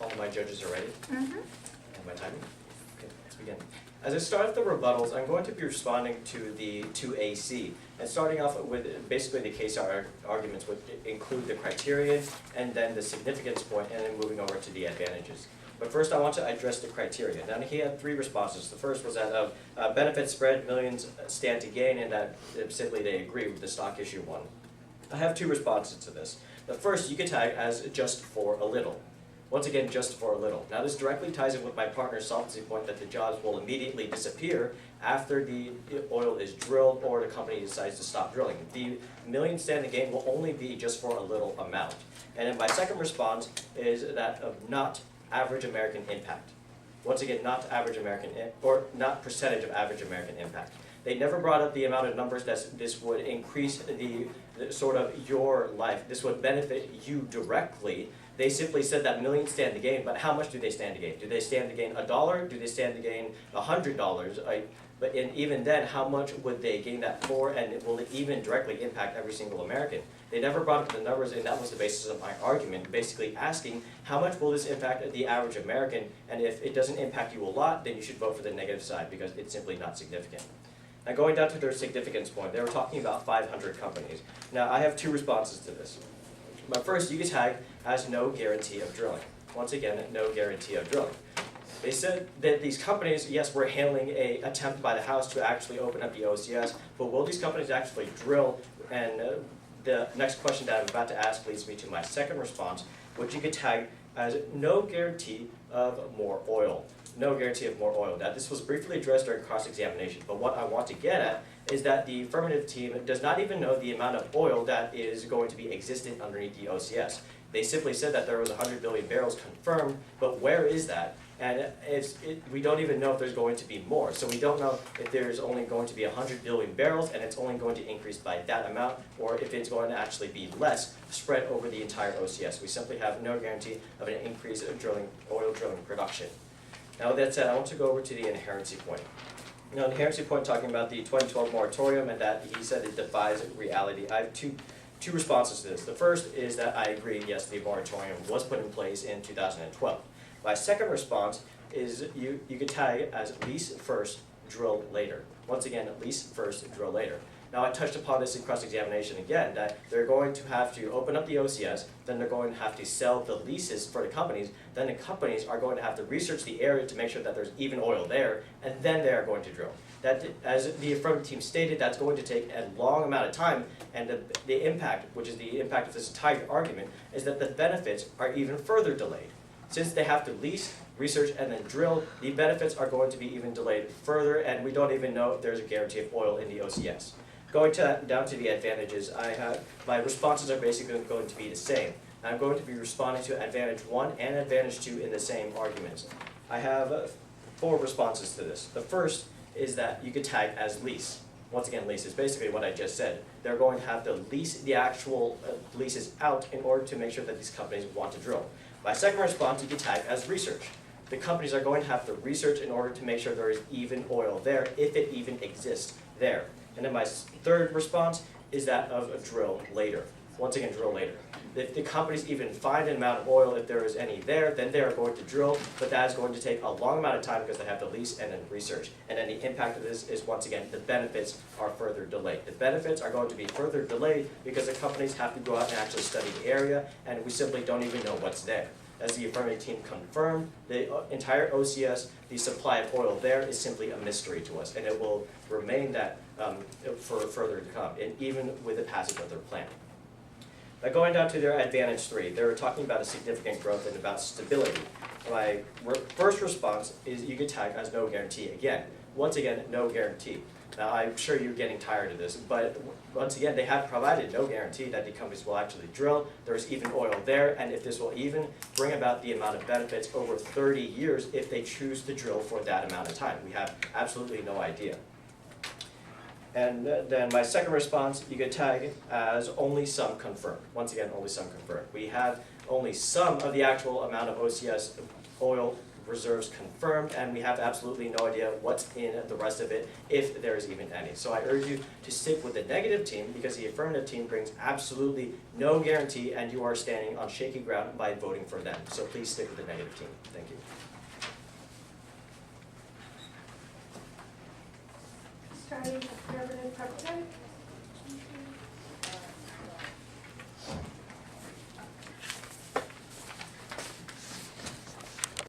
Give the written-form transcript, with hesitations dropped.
All my judges are ready? Mm-hmm. And my timing? Okay, let's begin. As I start off the rebuttals, I'm going to be responding to the 2AC. And starting off with basically the case arguments would include the criterion and then the significance point, and then moving over to the advantages. But first I want to address the criteria. Now he had three responses. The first was that of benefit spread, millions stand to gain, and that simply they agree with the stock issue one. I have two responses to this. The first you could tag as just for a little. Once again, just for a little. Now this directly ties in with my partner's solvency point that the jobs will immediately disappear after the oil is drilled or the company decides to stop drilling. The million standing gain will only be just for a little amount. And then my second response is that of not average American impact. Once again, not average American, or not percentage of average American impact. They never brought up the amount of numbers that this would increase the sort of your life. This would benefit you directly. They simply said that millions stand to gain, but how much do they stand to gain? Do they stand to gain $1? Do they stand to gain $100? But even then, how much would they gain that for, and will it even directly impact every single American? They never brought up the numbers, and that was the basis of my argument, basically asking how much will this impact the average American, and if it doesn't impact you a lot, then you should vote for the negative side because it's simply not significant. Now going down to their significance point, they were talking about 500 companies. Now I have two responses to this. My first, you could tag as no guarantee of drilling. Once again, no guarantee of drilling. They said that these companies, yes, were handling an attempt by the House to actually open up the OCS, but will these companies actually drill? And the next question that I'm about to ask leads me to my second response, which you could tag as no guarantee of more oil. No guarantee of more oil. Now, this was briefly addressed during cross-examination, but what I want to get at is that the affirmative team does not even know the amount of oil that is going to be existent underneath the OCS. They simply said that there was 100 billion barrels confirmed, but where is that? And we don't even know if there's going to be more. So we don't know if there's only going to be 100 billion barrels and it's only going to increase by that amount, or if it's going to actually be less spread over the entire OCS. We simply have no guarantee of an increase of oil drilling production. Now with that said, I want to go over to the inherency point. Now, inherency point talking about the 2012 moratorium and that he said it defies reality. I have two responses to this. The first is that I agree, yes, the moratorium was put in place in 2012. My second response is you could tag it as lease first, drill later. Once again, lease first, drill later. Now I touched upon this in cross-examination again, that they're going to have to open up the OCS, then they're going to have to sell the leases for the companies, then the companies are going to have to research the area to make sure that there's even oil there, and then they are going to drill. That, as the affirmative team stated, that's going to take a long amount of time, and the impact, which is the impact of this entire argument, is that the benefits are even further delayed. Since they have to lease, research, and then drill, the benefits are going to be even delayed further, and we don't even know if there's a guarantee of oil in the OCS. Going down to the advantages, my responses are basically going to be the same. I'm going to be responding to advantage 1 and advantage 2 in the same arguments. I have 4 responses to this. The first is that you could tag as lease. Once again, lease is basically what I just said. They're going to have to lease the actual leases out in order to make sure that these companies want to drill. My second response, you could tag as research. The companies are going to have to research in order to make sure there is even oil there, if it even exists there. And then my third response is that of a drill later. Once again, drill later. If the companies even find an amount of oil, if there is any there, then they are going to drill, but that is going to take a long amount of time because they have to lease and then research. And then the impact of this is, once again, the benefits are further delayed. The benefits are going to be further delayed because the companies have to go out and actually study the area, and we simply don't even know what's there. As the affirmative team confirmed, the entire OCS, the supply of oil there is simply a mystery to us, and it will remain that for further to come, and even with the passage of their plan. Now going down to their advantage 3, they were talking about a significant growth and about stability. My first response is you could tag as no guarantee again. Once again, no guarantee. Now I'm sure you're getting tired of this, but once again, they have provided no guarantee that the companies will actually drill. There's even oil there, and if this will even bring about the amount of benefits over 30 years if they choose to drill for that amount of time. We have absolutely no idea. And then my second response, you could tag as only some confirmed. Once again, only some confirmed. We have only some of the actual amount of OCS oil reserves confirmed, and we have absolutely no idea what's in the rest of it, if there is even any. So I urge you to stick with the negative team, because the affirmative team brings absolutely no guarantee, and you are standing on shaky ground by voting for them. So please stick with the negative team. Thank you. Starting